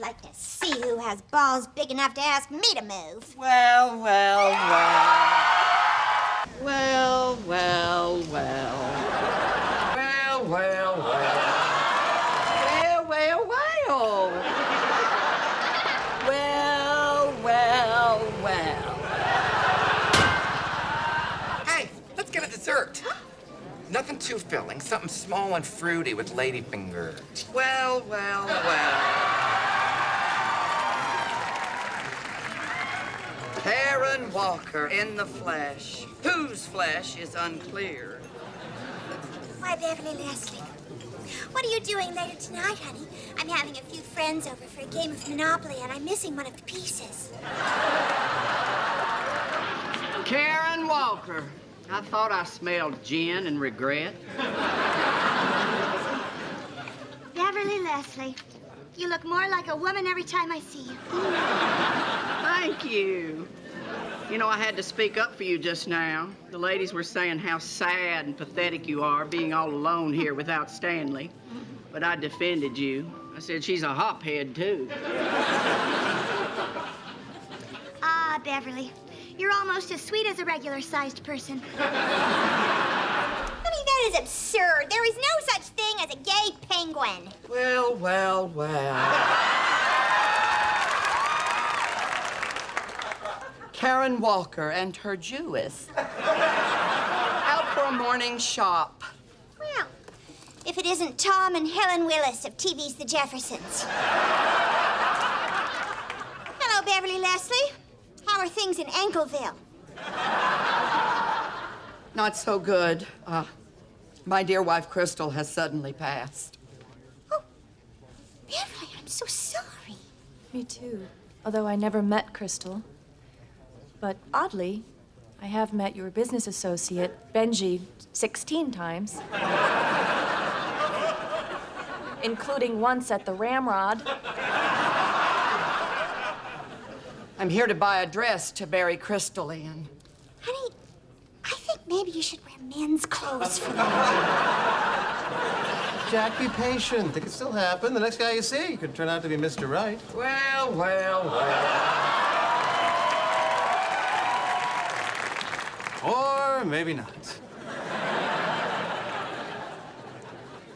like to see who has balls big enough to ask me to move. Well, well, well. Well, well, well. Well, well, well. Well, well, well. Well, well, well. Hey, let's get a dessert. Nothing too filling, something small and fruity with ladyfinger. Well, well, well. Karen Walker in the flesh. Whose flesh is unclear? Why, Beverly Leslie, what are you doing later tonight, honey? I'm having a few friends over for a game of Monopoly, and I'm missing one of the pieces. Karen Walker. I thought I smelled gin and regret. Beverly Leslie, you look more like a woman every time I see you. Thank you. You know, I had to speak up for you just now. The ladies were saying how sad and pathetic you are being all alone here without Stanley. But I defended you. I said she's a hophead, too. Ah, Beverly, you're almost as sweet as a regular-sized person. Honey, that is absurd. There is no such thing as a gay penguin. Well, well, well. Karen Walker and her Jewess. Out for a morning shop. Well, if it isn't Tom and Helen Willis of TV's The Jeffersons. Hello, Beverly Leslie. How are things in Ankleville? Not so good. My dear wife, Crystal, has suddenly passed. Oh, Beverly, I'm so sorry. Me too, although I never met Crystal. But oddly, I have met your business associate, Benji, 16 times. Including once at the Ramrod. I'm here to buy a dress to bury Crystal in. Honey, I think maybe you should wear men's clothes for that. Jack, be patient. It could still happen. The next guy you see could turn out to be Mr. Right. Well, well, well. Or maybe not.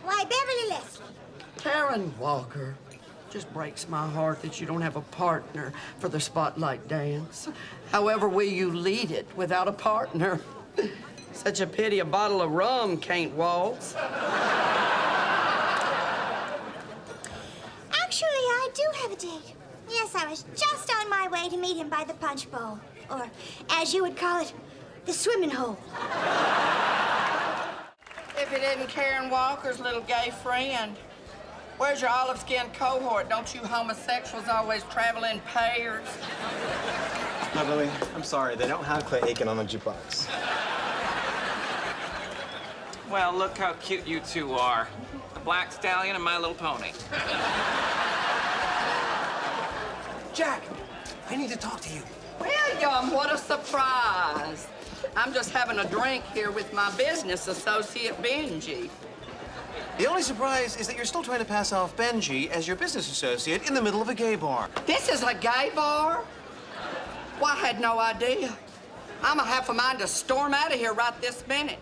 Why, Beverly Leslie. Karen Walker. Just breaks my heart that you don't have a partner for the spotlight dance. However will you lead it without a partner? Such a pity a bottle of rum can't waltz. Actually, I do have a date. Yes, I was just on my way to meet him by the punch bowl. Or, as you would call it, the swimming hole. If it isn't Karen Walker's little gay friend. Where's your olive-skinned cohort? Don't you homosexuals always travel in pairs? Beverly, I'm sorry. They don't have Clay Aiken on the jukebox. Well, look how cute you two are. The Black Stallion and My Little Pony. Jack, I need to talk to you. William, what a surprise. I'm just having a drink here with my business associate, Benji. The only surprise is that you're still trying to pass off Benji as your business associate in the middle of a gay bar. This is a gay bar? Well, I had no idea. I'm a half a mind to storm out of here right this minute.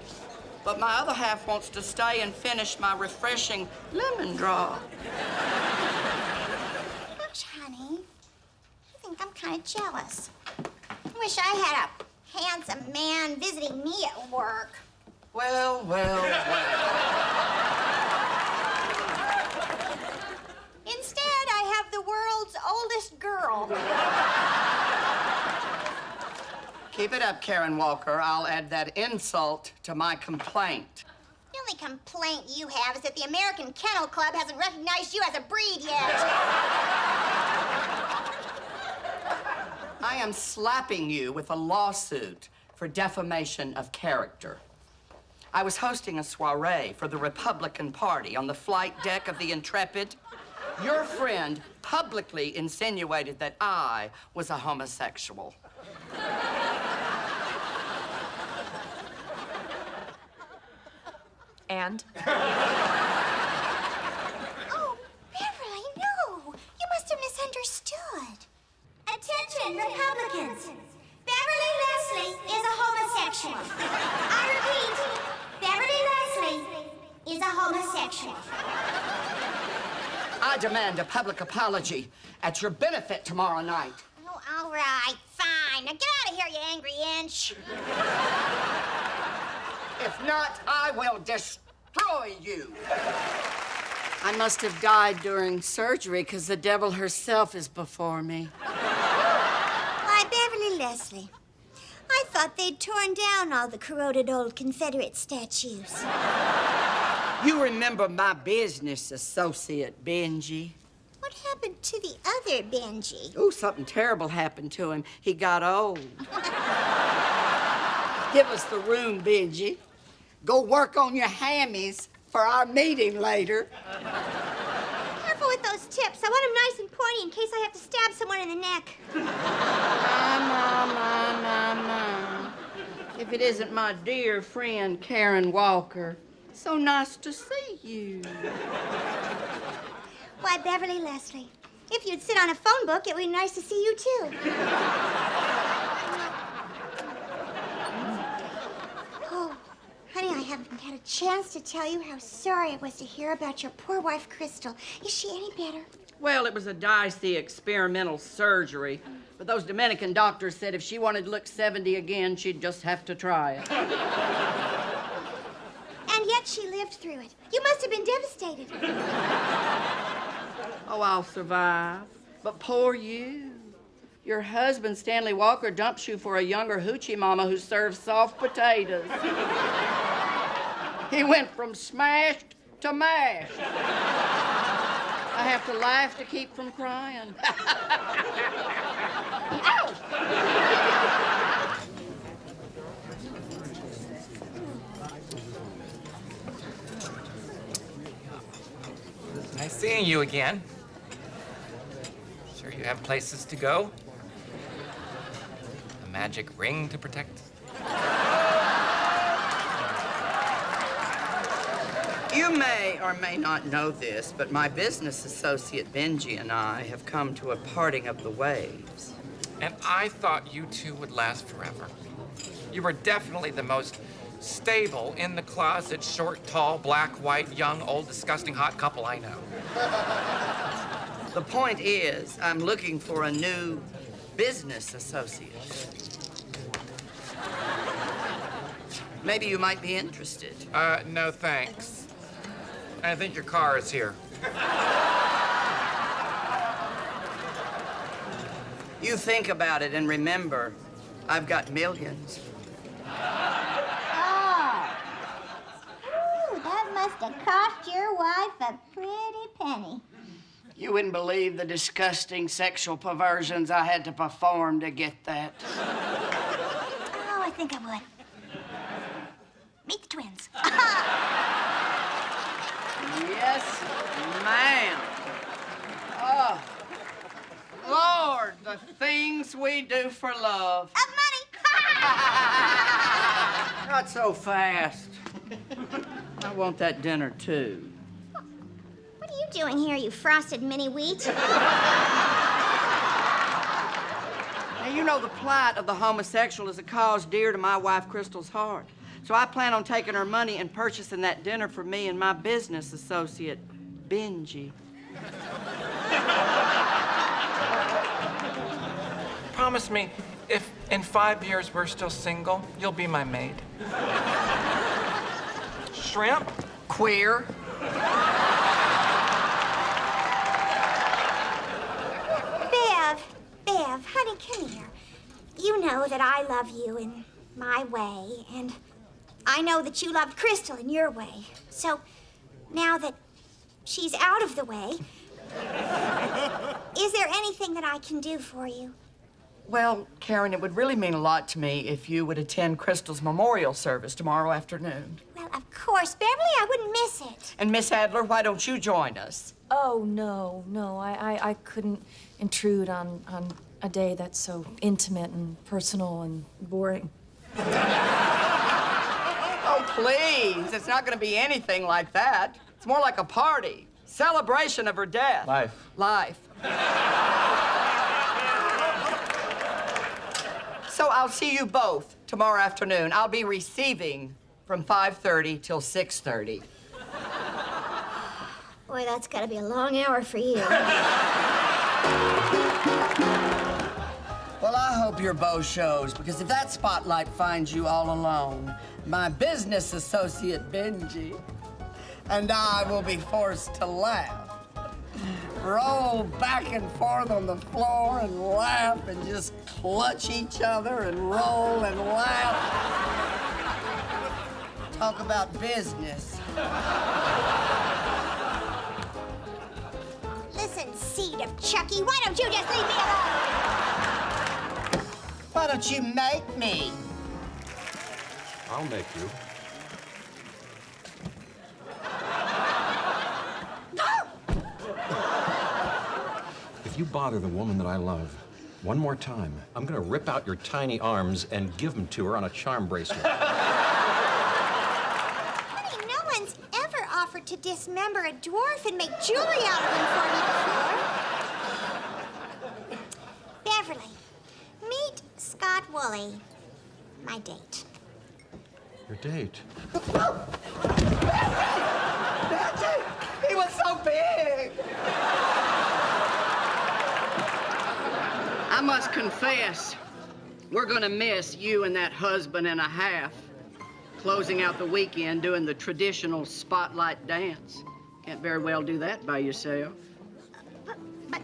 But my other half wants to stay and finish my refreshing lemon drop. Gosh, honey, I think I'm kind of jealous. I wish I had a handsome man visiting me at work. Well, well, well. Instead, I have the world's oldest girl. Keep it up, Karen Walker. I'll add that insult to my complaint. The only complaint you have is that the American Kennel Club hasn't recognized you as a breed yet. I am slapping you with a lawsuit for defamation of character. I was hosting a soiree for the Republican Party on the flight deck of the Intrepid. Your friend publicly insinuated that I was a homosexual. And? Oh, Beverly, no. You must have misunderstood. Attention, Republicans. Beverley Leslie is a homosexual. I repeat, Beverley Leslie is a homosexual. I demand a public apology at your benefit tomorrow night. Oh, all right, fine. Now get out of here, you angry inch. If not, I will destroy you. I must have died during surgery because the devil herself is before me. Why, Beverley Leslie, I thought they'd torn down all the corroded old Confederate statues. You remember my business associate, Benji? What happened to the other Benji? Ooh, something terrible happened to him. He got old. Give us the room, Benji. Go work on your hammies for our meeting later. Careful with those tips. I want them nice and pointy in case I have to stab someone in the neck. My. If it isn't my dear friend, Karen Walker. So nice to see you. Why, Beverley Leslie, if you'd sit on a phone book, it would be nice to see you, too. Oh, honey, I haven't had a chance to tell you how sorry I was to hear about your poor wife, Crystal. Is she any better? Well, it was a dicey experimental surgery, but those Dominican doctors said if she wanted to look 70 again, she'd just have to try it. And yet she lived through it. You must have been devastated. Oh, I'll survive. But poor you. Your husband, Stanley Walker, dumps you for a younger hoochie mama who serves soft potatoes. He went from smashed to mashed. I have to laugh to keep from crying. Ow! Nice seeing you again. Sure you have places to go? A magic ring to protect? You may or may not know this, but my business associate Benji and I have come to a parting of the ways. And I thought you two would last forever. You were definitely the most stable, in the closet, short, tall, black, white, young, old, disgusting, hot couple I know. The point is, I'm looking for a new business associate. Maybe you might be interested. No thanks. I think your car is here. You think about it and remember, I've got millions. Ooh, that must have cost your wife a pretty penny. You wouldn't believe the disgusting sexual perversions I had to perform to get that. Oh, I think I would. Meet the twins. Yes, ma'am. Oh, Lord, the things we do for love. Of money. Not so fast. I want that dinner, too. What are you doing here, you frosted mini wheat? Now, you know the plight of the homosexual is a cause dear to my wife, Crystal's heart. So I plan on taking her money and purchasing that dinner for me and my business associate, Benji. Promise me, if in 5 years we're still single, you'll be my maid. Shrimp? Queer. Bev, honey, come here. You know that I love you in my way, and I know that you loved Crystal in your way. So now that she's out of the way, is there anything that I can do for you? Well, Karen, it would really mean a lot to me if you would attend Crystal's memorial service tomorrow afternoon. Well, of course, Beverly, I wouldn't miss it. And Miss Adler, why don't you join us? Oh, no, I couldn't intrude on a day that's so intimate and personal and boring. Oh, please. It's not going to be anything like that. It's more like a party. Celebration of her death. Life. Life. I'll see you both tomorrow afternoon. I'll be receiving from 5:30 till 6:30. Boy, that's gotta be a long hour for you. Well, I hope your bow shows, because if that spotlight finds you all alone, my business associate, Benji, and I will be forced to laugh. Roll back and forth on the floor and laugh and just clutch each other and roll and laugh. Talk about business. Listen, seed of Chucky, why don't you just leave me alone? Why don't you make me? I'll make you. If you bother the woman that I love one more time, I'm gonna rip out your tiny arms and give them to her on a charm bracelet. Honey, no one's ever offered to dismember a dwarf and make jewelry out of him for me before. Beverley, meet Scott Woolley, my date. Your date? He was so big. I must confess, we're gonna miss you and that husband and a half. Closing out the weekend doing the traditional spotlight dance. Can't very well do that by yourself.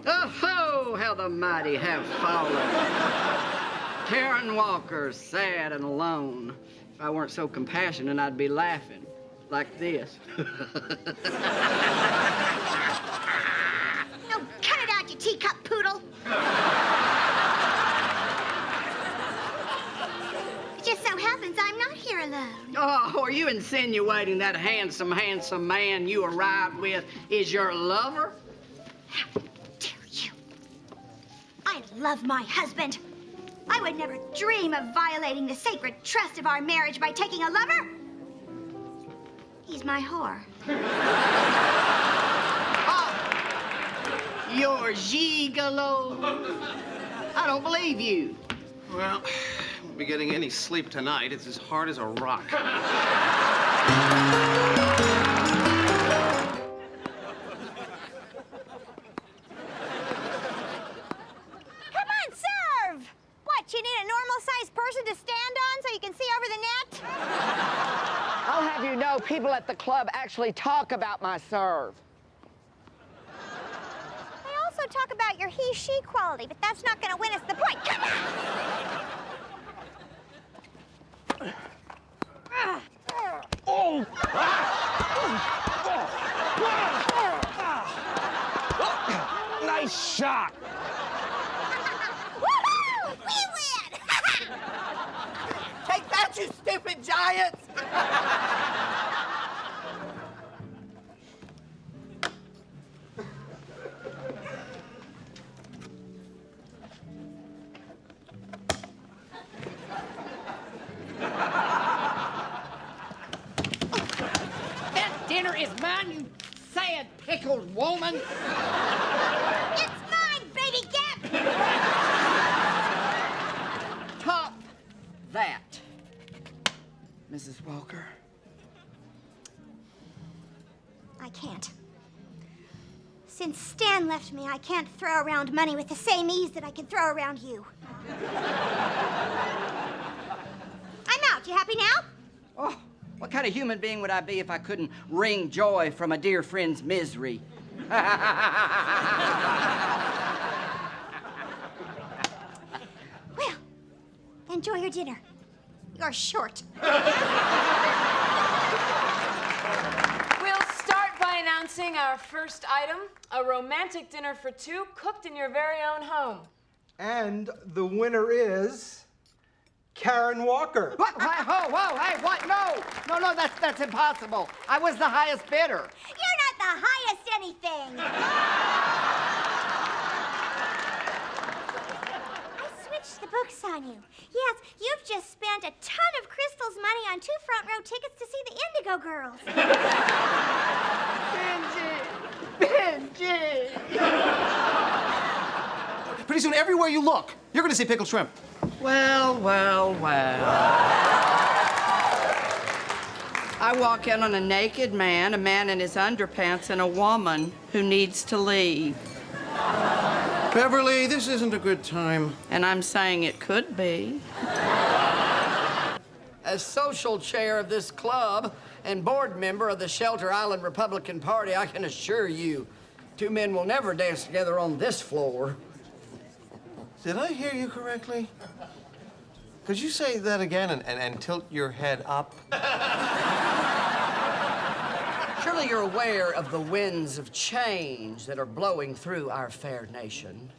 Oh, how the mighty have fallen. Karen Walker, sad and alone. If I weren't so compassionate, I'd be laughing like this. No, cut it out, you teacup poodle. It just so happens I'm not here alone. Oh, are you insinuating that handsome man you arrived with is your lover? How dare you? I love my husband. I would never dream of violating the sacred trust of our marriage by taking a lover. He's my whore. Oh, you're gigolo? I don't believe you. Well, won't be getting any sleep tonight. It's as hard as a rock. Come on, serve! What, you need a normal-sized person to stand on so you can see over the net? I'll have you know, people at the club actually talk about my serve. They also talk about your he-she quality, but that's not gonna win us the point. Come on! Oh! Nice shot! Woohoo! We win! Take that, you stupid giants! That dinner is mine, you sad pickled woman! It's mine, baby Gap! Top that, Mrs. Walker. I can't. Since Stan left me, I can't throw around money with the same ease that I can throw around you. I'm out. You happy now? Oh, what kind of human being would I be if I couldn't wring joy from a dear friend's misery? Well, enjoy your dinner. You're short. We'll start by announcing our first item, a romantic dinner for two cooked in your very own home. And the winner is Karen Walker. What? Whoa, hey, what? No, that's impossible. I was the highest bidder. You're not the highest anything. I switched the books on you. Yes, you've just spent a ton of Crystal's money on 2 front-row tickets to see the Indigo Girls. Benji! Pretty soon, everywhere you look, you're gonna see pickled shrimp. Well, well, well. I walk in on a naked man, a man in his underpants, and a woman who needs to leave. Beverly, this isn't a good time. And I'm saying it could be. As social chair of this club and board member of the Shelter Island Republican Party, I can assure you, two men will never dance together on this floor. Did I hear you correctly? Could you say that again and tilt your head up? Surely you're aware of the winds of change that are blowing through our fair nation.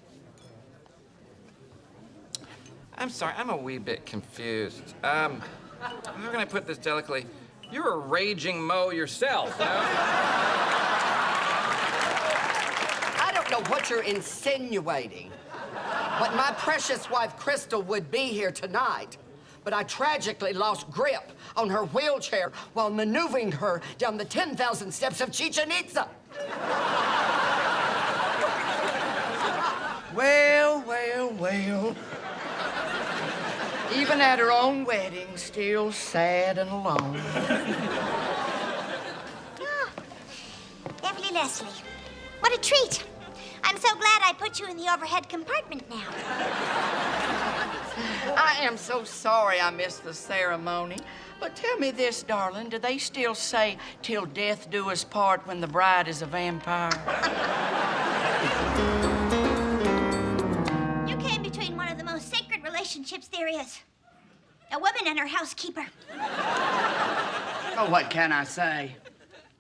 I'm sorry, I'm a wee bit confused. How can I put this delicately? You're a raging Mo yourself, no? I don't know what you're insinuating, but my precious wife, Crystal, would be here tonight. But I tragically lost grip on her wheelchair while maneuvering her down the 10,000 steps of Chichen Itza. Well, well, well. Even at her own wedding, still sad and alone. Beverly Leslie, what a treat. I'm so glad I put you in the overhead compartment now. I am so sorry I missed the ceremony. But tell me this, darling, do they still say, "Till death do us part" when the bride is a vampire? You came between one of the most sacred relationships there is. A woman and her housekeeper. Oh, what can I say?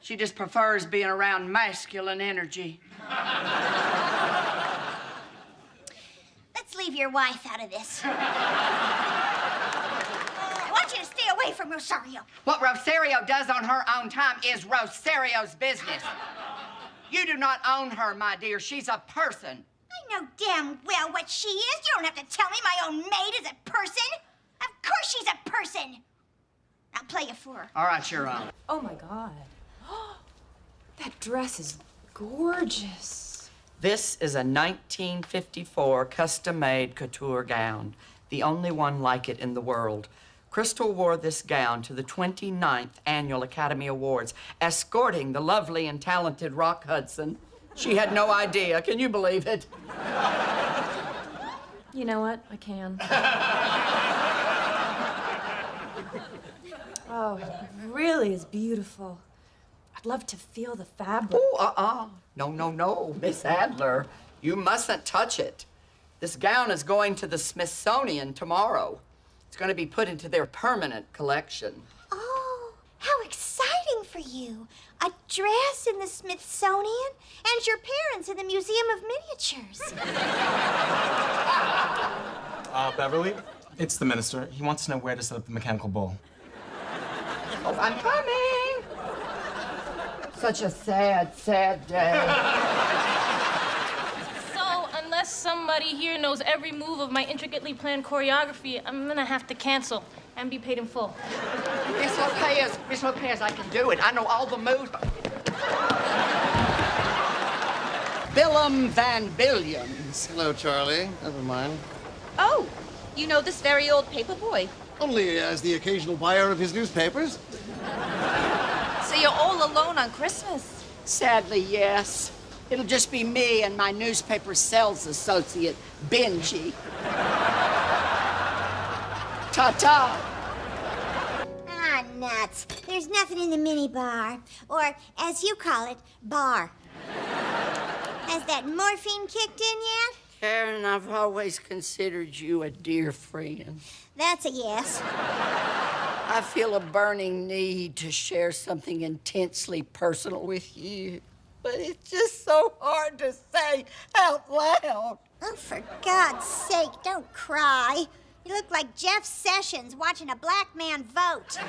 She just prefers being around masculine energy. Let's leave your wife out of this. I want you to stay away from Rosario. What Rosario does on her own time is Rosario's business. You do not own her, my dear. She's a person. I know damn well what she is. You don't have to tell me my own maid is a person. Of course she's a person. I'll play you for her. All right, you're on. Oh, my God. That dress is gorgeous. This is a 1954 custom-made couture gown, the only one like it in the world. Crystal wore this gown to the 29th Annual Academy Awards, escorting the lovely and talented Rock Hudson. She had no idea. Can you believe it? You know what? I can. Oh, it really is beautiful. I'd love to feel the fabric. Oh, No, no, no, Miss Adler. You mustn't touch it. This gown is going to the Smithsonian tomorrow. It's going to be put into their permanent collection. Oh, how exciting for you. A dress in the Smithsonian and your parents in the Museum of Miniatures. Beverly, it's the minister. He wants to know where to set up the mechanical bull. Oh, I'm coming. Such a sad, sad day. So, unless somebody here knows every move of my intricately planned choreography, I'm gonna have to cancel and be paid in full. Miss Lopez, I can do it. I know all the moves. Billum Van Billions. Hello, Charlie. Never mind. Oh, you know this very old paper boy. Only as the occasional buyer of his newspapers. So you're all alone on Christmas? Sadly, yes. It'll just be me and my newspaper sales associate, Benji. Ta-ta. Ah, nuts. There's nothing in the mini bar. Or, as you call it, bar. Has that morphine kicked in yet? Karen, I've always considered you a dear friend. That's a yes. I feel a burning need to share something intensely personal with you, but it's just so hard to say out loud. Oh, for God's sake, don't cry. You look like Jeff Sessions watching a black man vote.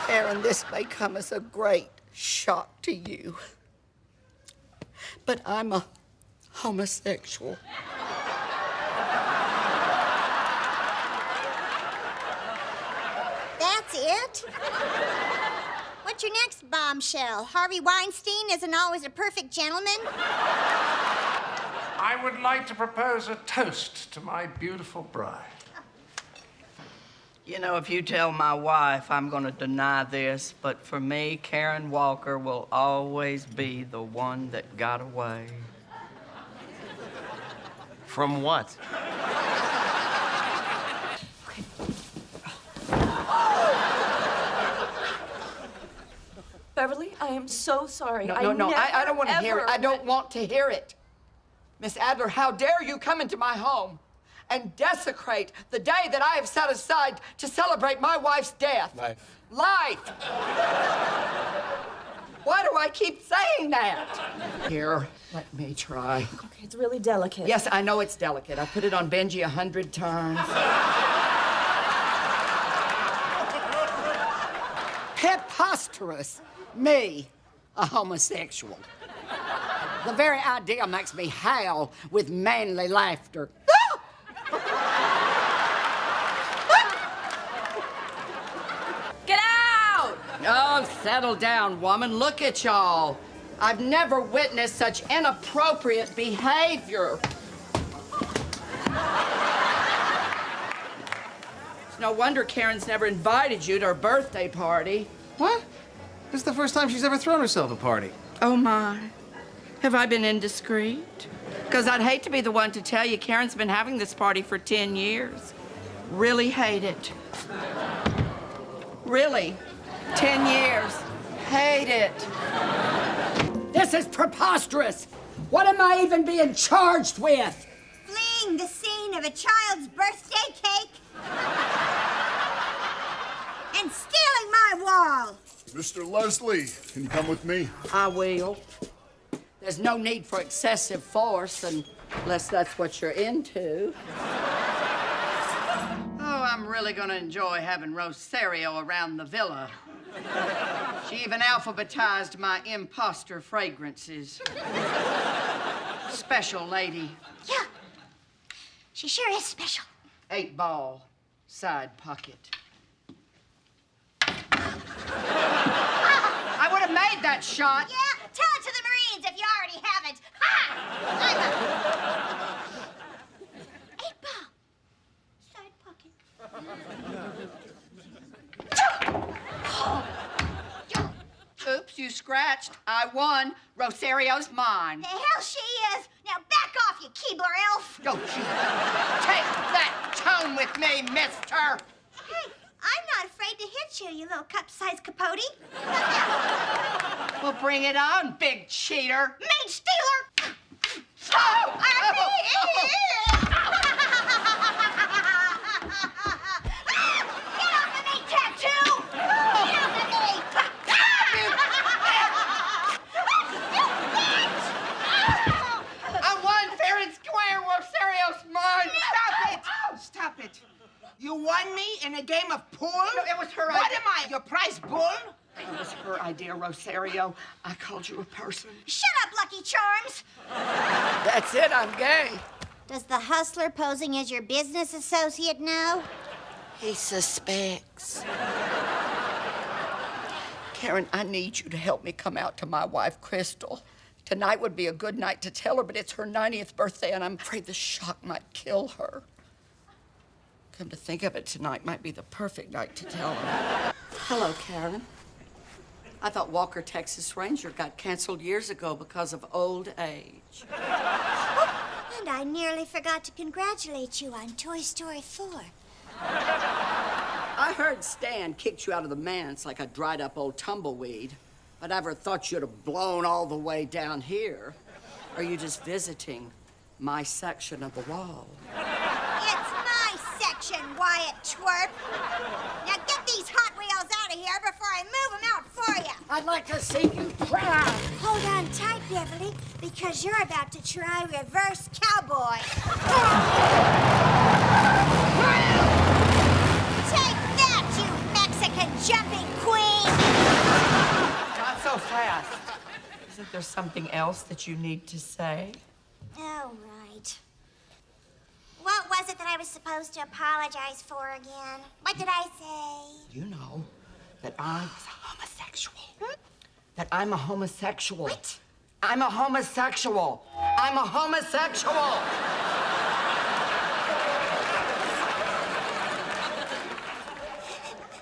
Karen, this may come as a great shock to you, but I'm a homosexual. That's it? What's your next bombshell? Harvey Weinstein isn't always a perfect gentleman? I I would like to propose a toast to my beautiful bride. You know, if you tell my wife, I'm going to deny this, but for me, Karen Walker will always be the one that got away. From what? Beverly, I am so sorry. No, I don't want to hear it. I don't want to hear it. Miss Adler, how dare you come into my home and desecrate the day that I have set aside to celebrate my wife's death? Life. Why do I keep saying that? Here, let me try. Okay, it's really delicate. Yes, I know it's delicate. I put it on Benji 100 times. Preposterous. Me, a homosexual. The very idea makes me howl with manly laughter. Get out! Oh, settle down, woman. Look at y'all. I've never witnessed such inappropriate behavior. It's no wonder Karen's never invited you to her birthday party. What? This is the first time she's ever thrown herself a party. Oh, my. Have I been indiscreet? Because I'd hate to be the one to tell you Karen's been having this party for 10 years. Really hate it. Really. 10 years. Hate it. This is preposterous. What am I even being charged with? Fleeing the scene of a child's birthday cake and stealing my wall. Mr. Leslie, can you come with me? I will. There's no need for excessive force unless that's what you're into. Oh, I'm really gonna enjoy having Rosario around the villa. She even alphabetized my imposter fragrances. Special lady. Yeah, she sure is special. 8-ball, side pocket. I would have made that shot. Yeah, tell it to the Marines if you already haven't. Ha! I'm a 8-ball, side pocket. Oops, you scratched. I won. Rosario's mine. The hell she is. Now back off, you Keebler elf. Don't you take that tone with me, mister. Hey, I'm not afraid to hit you, you little cup-sized capote. Well, bring it on, big cheater. Maid stealer! Oh! Get off of me, tattoo! Get off of me! I won fair and square. Rosario's mine. Stop it! Stop it. You won me in a game of pool? No, it was her What idea. am I, your prize bull? It was her idea, Rosario. I called you a person. Shut up, Lucky Charms! That's it, I'm gay. Does the hustler posing as your business associate know? He suspects. Karen, I need you to help me come out to my wife, Crystal. Tonight would be a good night to tell her, but it's her 90th birthday, and I'm afraid the shock might kill her. Come to think of it, tonight might be the perfect night to tell her. Hello, Karen. I thought Walker, Texas Ranger got canceled years ago because of old age. And I nearly forgot to congratulate you on Toy Story 4. I heard Stan kicked you out of the manse like a dried-up old tumbleweed. I never thought you'd have blown all the way down here. Or are you just visiting my section of the wall? It's my section, Wyatt Twerp. Now get these Hot Wheels out of here before I move them out for you. I'd like to see you try. Hold on tight, Beverly, because you're about to try reverse cowboy. Take that, you Mexican jumping queen! Not so fast. Isn't there something else that you need to say? Oh, right. What was it that I was supposed to apologize for again? What did I say? You know that I'm a homosexual. That I'm a homosexual. What? I'm a homosexual. I'm a homosexual.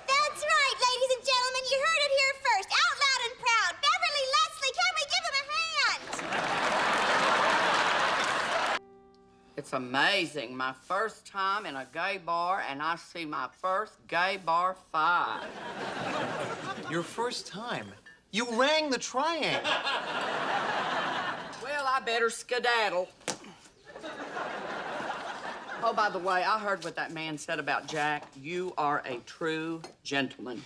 That's right, ladies and gentlemen. You heard it here first. Out loud and proud. Beverley Leslie, can we give him a hand? It's amazing. My first time in a gay bar, and I see my first gay bar fight. Your first time? You rang the triangle. Well, I better skedaddle. Oh, by the way, I heard what that man said about Jack. You are a true gentleman.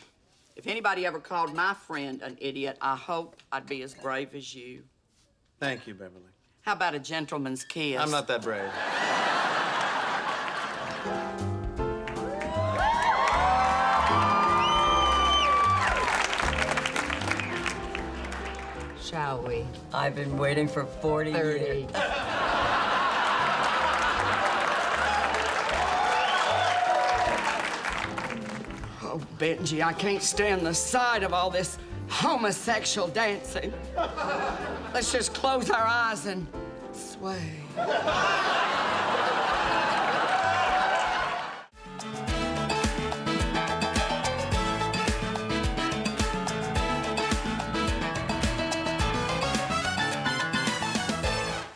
If anybody ever called my friend an idiot, I hope I'd be as brave as you. Thank you, Beverly. How about a gentleman's kiss? I'm not that brave. Shall we? I've been waiting for 40 years. Oh, Benji, I can't stand the sight of all this homosexual dancing. Let's just close our eyes and sway.